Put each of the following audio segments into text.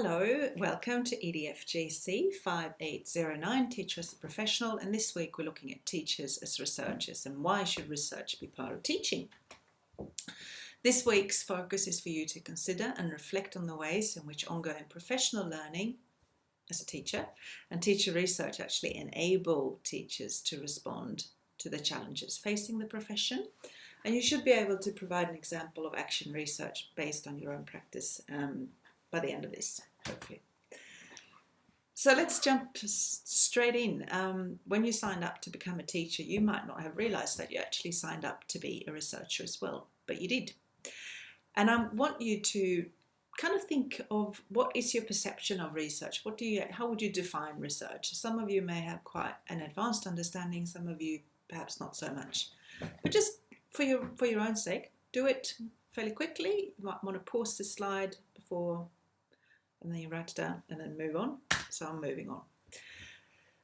Hello, welcome to EDFGC5809, Teacher as a Professional, and this week we're looking at teachers as researchers and why should research be part of teaching. This week's focus is for you to consider and reflect on the ways in which ongoing professional learning as a teacher and teacher research actually enable teachers to respond to the challenges facing the profession. And you should be able to provide an example of action research based on your own practice by the end of this, hopefully. So let's jump straight in. When you signed up to become a teacher, you might not have realised that you actually signed up to be a researcher as well, but you did. And I want you to kind of think of what is your perception of research? How would you define research? Some of you may have quite an advanced understanding, some of you perhaps not so much. But just for your own sake, do it fairly quickly. You might want to pause this slide before, and then you write it down and then move on. So I'm moving on.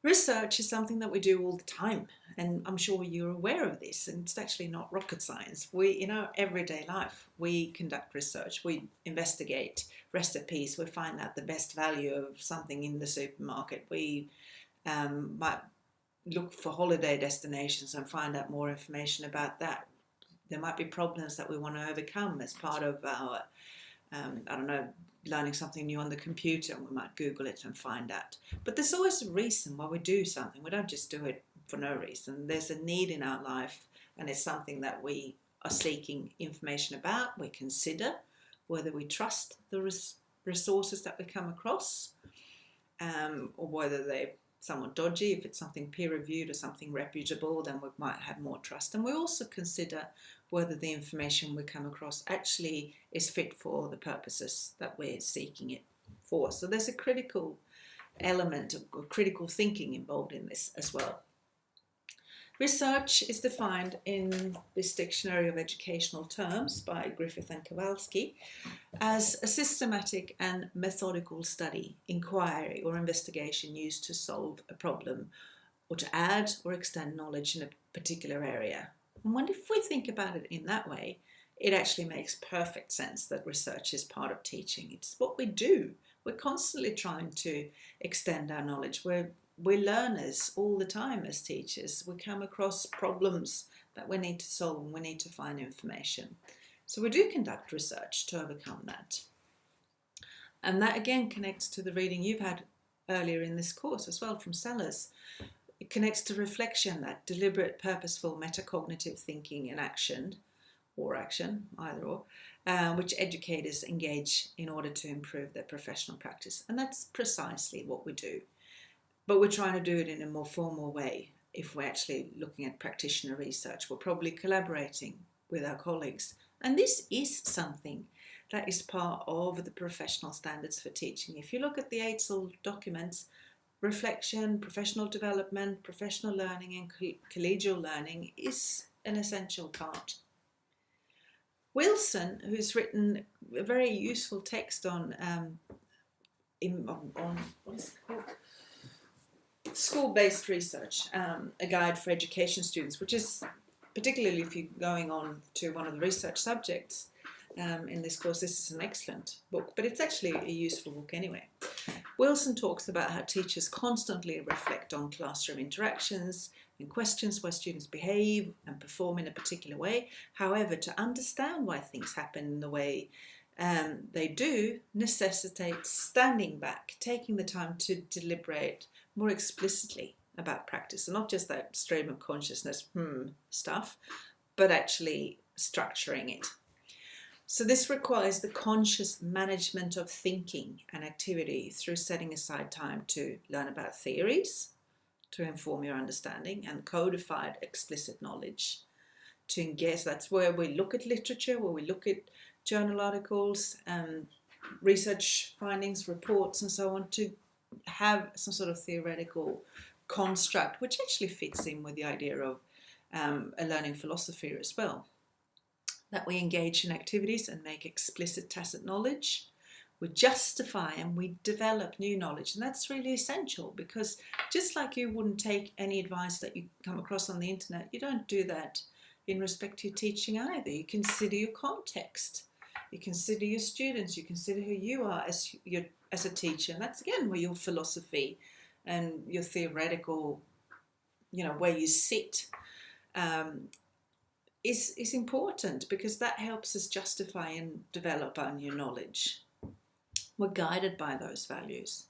Research is something that we do all the time, and I'm sure you're aware of this, and it's actually not rocket science. In our everyday life, we conduct research, we investigate recipes, we find out the best value of something in the supermarket, we might look for holiday destinations and find out more information about that. There might be problems that we want to overcome as part of our learning something new on the computer, and we might Google it and find out. But there's always a reason why we do something. We don't just do it for no reason. There's a need in our life, and it's something that we are seeking information about. We consider whether we trust the resources that we come across, or whether they're somewhat dodgy. If it's something peer-reviewed or something reputable, then we might have more trust. And we also consider whether the information we come across actually is fit for the purposes that we're seeking it for. So there's a critical element of critical thinking involved in this as well. Research is defined in this Dictionary of Educational Terms by Griffith and Kowalski as a systematic and methodical study, inquiry or investigation used to solve a problem or to add or extend knowledge in a particular area. And if we think about it in that way, it actually makes perfect sense that research is part of teaching. It's what we do. We're constantly trying to extend our knowledge. We're learners all the time as teachers. We come across problems that we need to solve and we need to find information. So we do conduct research to overcome that. And that again connects to the reading you've had earlier in this course as well from Sellers. It connects to reflection, that deliberate, purposeful, metacognitive thinking and action, either or, which educators engage in order to improve their professional practice. And that's precisely what we do. But we're trying to do it in a more formal way. If we're actually looking at practitioner research, we're probably collaborating with our colleagues. And this is something that is part of the professional standards for teaching. If you look at the EITSL documents, reflection, professional development, professional learning and collegial learning is an essential part. Wilson, who's written a very useful text on what is it called? School-based research, a guide for education students, which is particularly if you're going on to one of the research subjects in this course, this is an excellent book, but it's actually a useful book anyway. Wilson talks about how teachers constantly reflect on classroom interactions and questions why students behave and perform in a particular way. However, to understand why things happen in the way they do necessitates standing back, taking the time to deliberate more explicitly about practice, and not just that stream of consciousness stuff, but actually structuring it. So this requires the conscious management of thinking and activity through setting aside time to learn about theories, to inform your understanding, and codified explicit knowledge to engage. That's where we look at literature, where we look at journal articles, research findings, reports, and so on, to have some sort of theoretical construct, which actually fits in with the idea of a learning philosophy as well. That we engage in activities and make explicit tacit knowledge. We justify and we develop new knowledge. And that's really essential, because just like you wouldn't take any advice that you come across on the internet, you don't do that in respect to your teaching either. You consider your context. You consider your students, you consider who you are as you're as a teacher. And that's again where your philosophy and your theoretical, where you sit, is important, because that helps us justify and develop our new knowledge. We're guided by those values,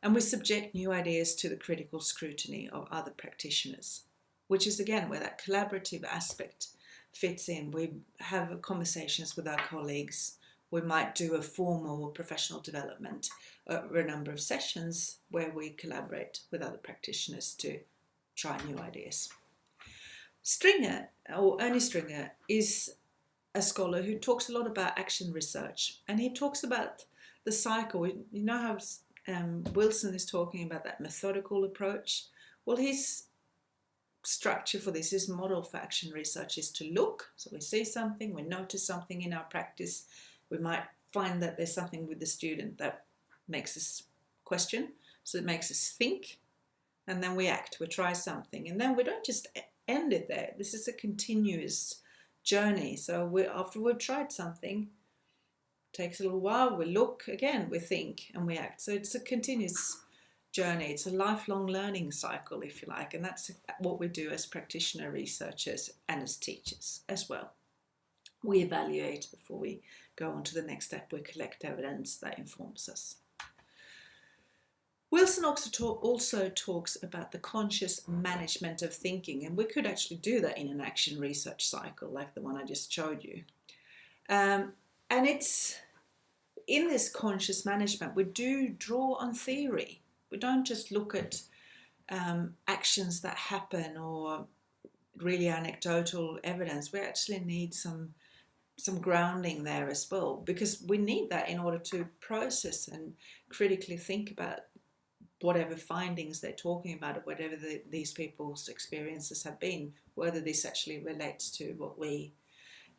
and we subject new ideas to the critical scrutiny of other practitioners, which is again where that collaborative aspect fits in. We have conversations with our colleagues. We might do a formal professional development over a number of sessions where we collaborate with other practitioners to try new ideas. Stringer, or Ernie Stringer, is a scholar who talks a lot about action research, and he talks about the cycle. You know how Wilson is talking about that methodical approach? Well, his structure for this, his model for action research, is to look. So we see something, we notice something in our practice, we might find that there's something with the student that makes us question, so it makes us think, and then we act, we try something, and then we don't just end it there. This is a continuous journey. So after we've tried something, it takes a little while, we look again, we think, and we act. So it's a continuous journey. It's a lifelong learning cycle, if you like, and that's what we do as practitioner researchers and as teachers as well. We evaluate before we go on to the next step. We collect evidence that informs us. Wilson also talks about the conscious management of thinking, and we could actually do that in an action research cycle like the one I just showed you. And it's in this conscious management, we do draw on theory. We don't just look at actions that happen or really anecdotal evidence. We actually need some grounding there as well, because we need that in order to process and critically think about whatever findings they're talking about, or whatever these people's experiences have been, whether this actually relates to what we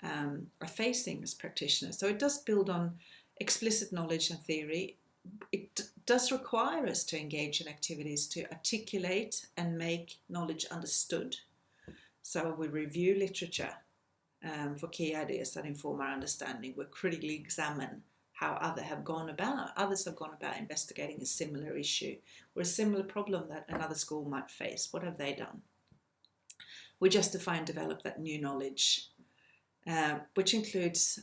are facing as practitioners. So it does build on explicit knowledge and theory. It does require us to engage in activities to articulate and make knowledge understood. So we review literature for key ideas that inform our understanding. We critically examine how others have gone about investigating a similar issue or a similar problem that another school might face. What have they done? We justify and develop that new knowledge, which includes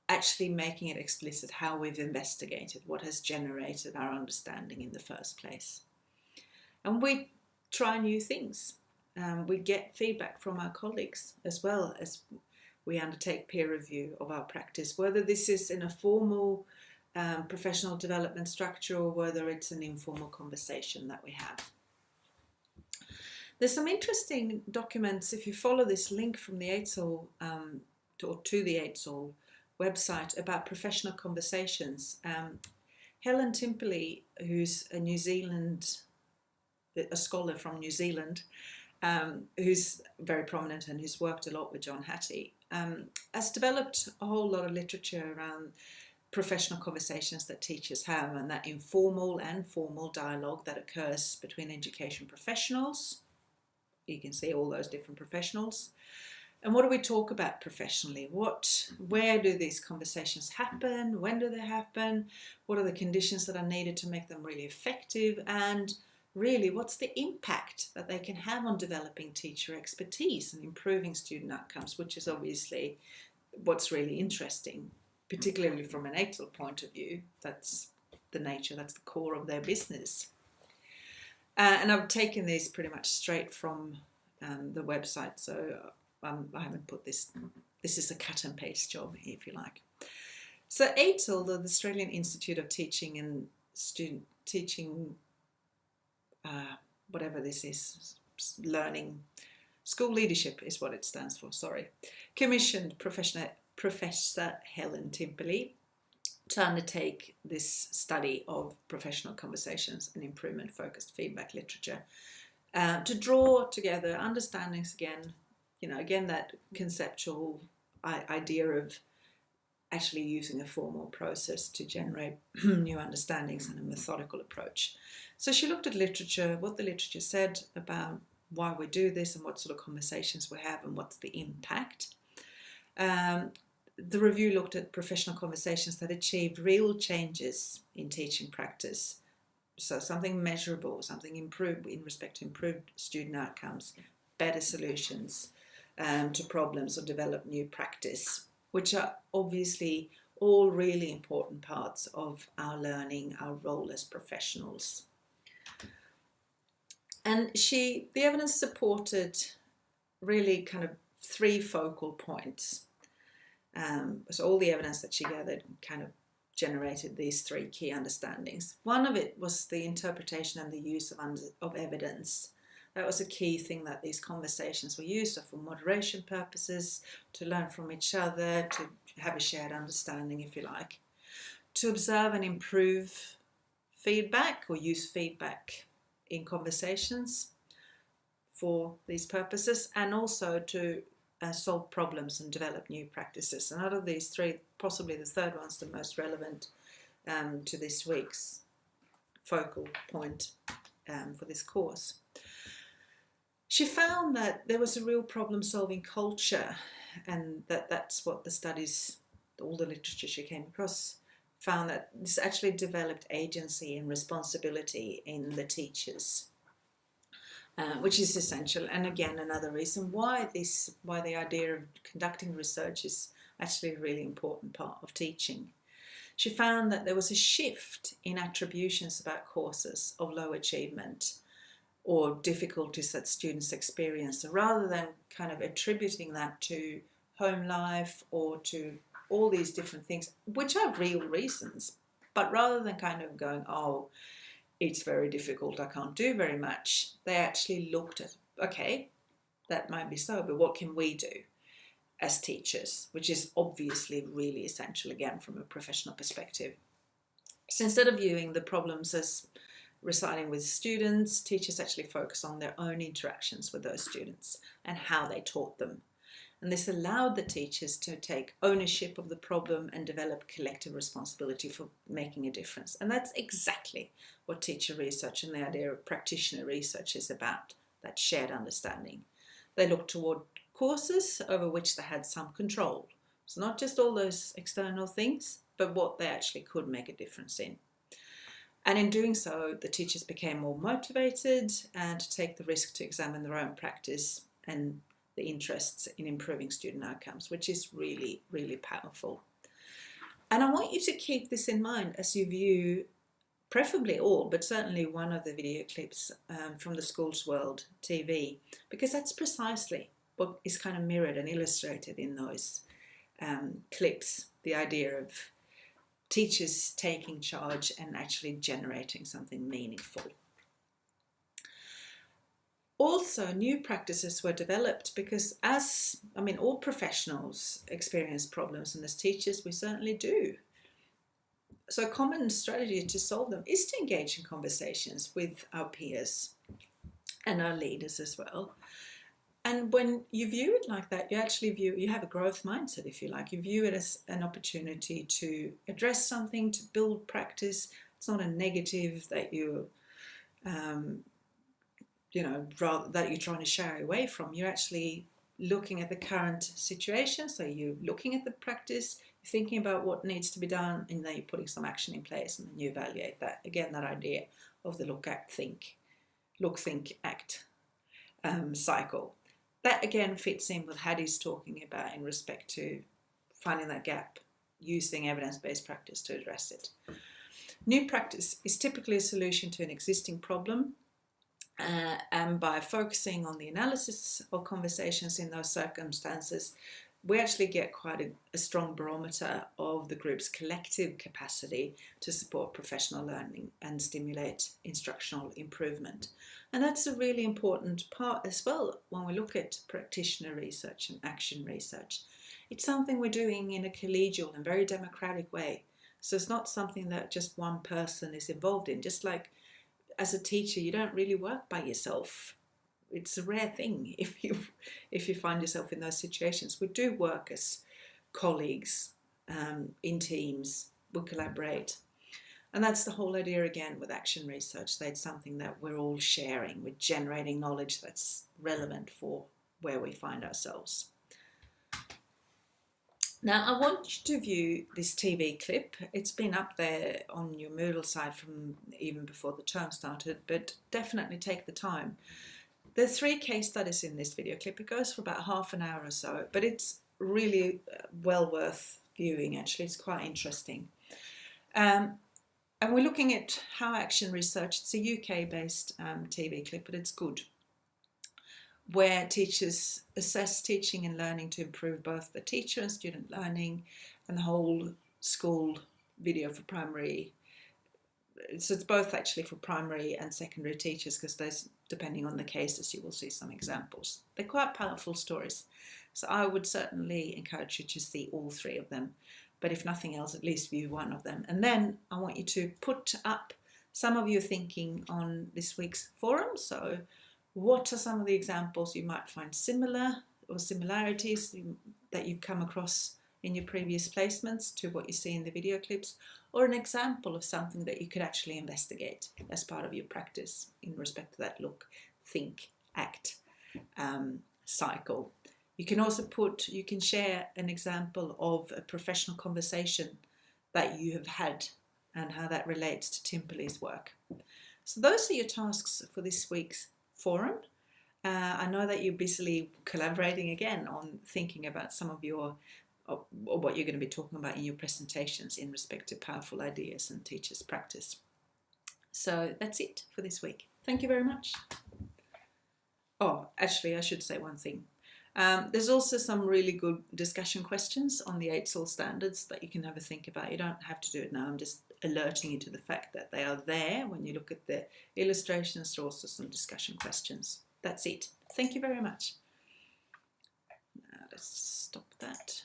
actually making it explicit how we've investigated, what has generated our understanding in the first place. And we try new things. We get feedback from our colleagues as well as we undertake peer review of our practice, whether this is in a formal professional development structure or whether it's an informal conversation that we have. There's some interesting documents, if you follow this link from the EITSOL to the EITSOL website, about professional conversations. Helen Timperley, who's a scholar from New Zealand, who's very prominent and who's worked a lot with John Hattie, has developed a whole lot of literature around professional conversations that teachers have, and that informal and formal dialogue that occurs between education professionals. You can see all those different professionals. And what do we talk about professionally? Where do these conversations happen? When do they happen? What are the conditions that are needed to make them really effective? And really, what's the impact that they can have on developing teacher expertise and improving student outcomes, which is obviously what's really interesting, particularly from an EITSOL point of view. That's the nature, that's the core of their business. And I've taken these pretty much straight from the website, so I haven't put this is a cut and paste job, if you like. So EITSOL, the Australian Institute of Teaching and Student Teaching, whatever this is, learning, school leadership is what it stands for, commissioned Professor Helen Timperley to undertake this study of professional conversations and improvement-focused feedback literature, to draw together understandings again, that conceptual idea of actually using a formal process to generate new understandings and a methodical approach. So she looked at literature, what the literature said about why we do this and what sort of conversations we have and what's the impact. the review looked at professional conversations that achieved real changes in teaching practice. So something measurable, something improved in respect to improved student outcomes, better solutions to problems, or develop new practice, which are obviously all really important parts of our learning, our role as professionals. And the evidence supported really kind of 3 focal points. So all the evidence that she gathered kind of generated these 3 key understandings. One of it was the interpretation and the use of evidence. That was a key thing, that these conversations were used for moderation purposes, to learn from each other, to have a shared understanding, if you like, to observe and improve feedback, or use feedback in conversations for these purposes, and also to solve problems and develop new practices. And out of these 3, possibly the third one's the most relevant to this week's focal point for this course. She found that there was a real problem-solving culture, and that's what the studies, all the literature she came across, found, that this actually developed agency and responsibility in the teachers, which is essential. And again, another reason why the idea of conducting research is actually a really important part of teaching. She found that there was a shift in attributions about courses of low achievement or difficulties that students experience. So rather than kind of attributing that to home life or to all these different things, which are real reasons, but rather than kind of going, oh, it's very difficult, I can't do very much, they actually looked at, okay, that might be so, but what can we do as teachers, which is obviously really essential, again, from a professional perspective. So instead of viewing the problems as residing with students, teachers actually focus on their own interactions with those students and how they taught them. And this allowed the teachers to take ownership of the problem and develop collective responsibility for making a difference. And that's exactly what teacher research and the idea of practitioner research is about, that shared understanding. They looked toward courses over which they had some control. So not just all those external things, but what they actually could make a difference in. And in doing so, the teachers became more motivated and to take the risk to examine their own practice and the interests in improving student outcomes, which is really, really powerful. And I want you to keep this in mind as you view preferably all, but certainly one of the video clips from the Schools World TV, because that's precisely what is kind of mirrored and illustrated in those clips, the idea of teachers taking charge and actually generating something meaningful. Also, new practices were developed because all professionals experience problems, and as teachers we certainly do. So a common strategy to solve them is to engage in conversations with our peers and our leaders as well. And when you view it like that, you have a growth mindset, if you like. You view it as an opportunity to address something, to build practice. It's not a negative that that you're trying to shy away from. You're actually looking at the current situation. So you're looking at the practice, thinking about what needs to be done, and then you're putting some action in place, and then you evaluate that. Again, that idea of the look, think, act cycle. That again fits in with Hattie's talking about in respect to finding that gap, using evidence-based practice to address it. New practice is typically a solution to an existing problem, and by focusing on the analysis of conversations in those circumstances, we actually get quite a strong barometer of the group's collective capacity to support professional learning and stimulate instructional improvement. And that's a really important part as well when we look at practitioner research and action research. It's something we're doing in a collegial and very democratic way. So it's not something that just one person is involved in. Just like as a teacher, you don't really work by yourself. It's a rare thing if you find yourself in those situations. We do work as colleagues, in teams, we collaborate. And that's the whole idea again with action research. That's something that we're all sharing. We're generating knowledge that's relevant for where we find ourselves. Now, I want you to view this TV clip. It's been up there on your Moodle site from even before the term started, but definitely take the time. There are 3 case studies in this video clip. It goes for about half an hour or so, but it's really well worth viewing, actually. It's quite interesting. And we're looking at How Action Research. It's a UK-based TV clip, but it's good, where teachers assess teaching and learning to improve both the teacher and student learning, and the whole school video for primary. So it's both actually for primary and secondary teachers, because there's, depending on the cases, you will see some examples. They're quite powerful stories. So I would certainly encourage you to see all 3 of them. But if nothing else, at least view one of them. And then I want you to put up some of your thinking on this week's forum. So what are some of the examples you might find similar, or similarities that you've come across in your previous placements to what you see in the video clips, or an example of something that you could actually investigate as part of your practice in respect to that look, think, act cycle. You can also you can share an example of a professional conversation that you have had and how that relates to Timberley's work. So those are your tasks for this week's forum. I know that you're busily collaborating again on thinking about some of your, or what you're going to be talking about in your presentations in respect to powerful ideas and teachers' practice. So that's it for this week. Thank you very much. Oh, actually, I should say one thing. There's also some really good discussion questions on the 8 SOL standards that you can have a think about. You don't have to do it now. I'm just alerting you to the fact that they are there. When you look at the illustrations, there are also some discussion questions. That's it. Thank you very much. Now let's stop that.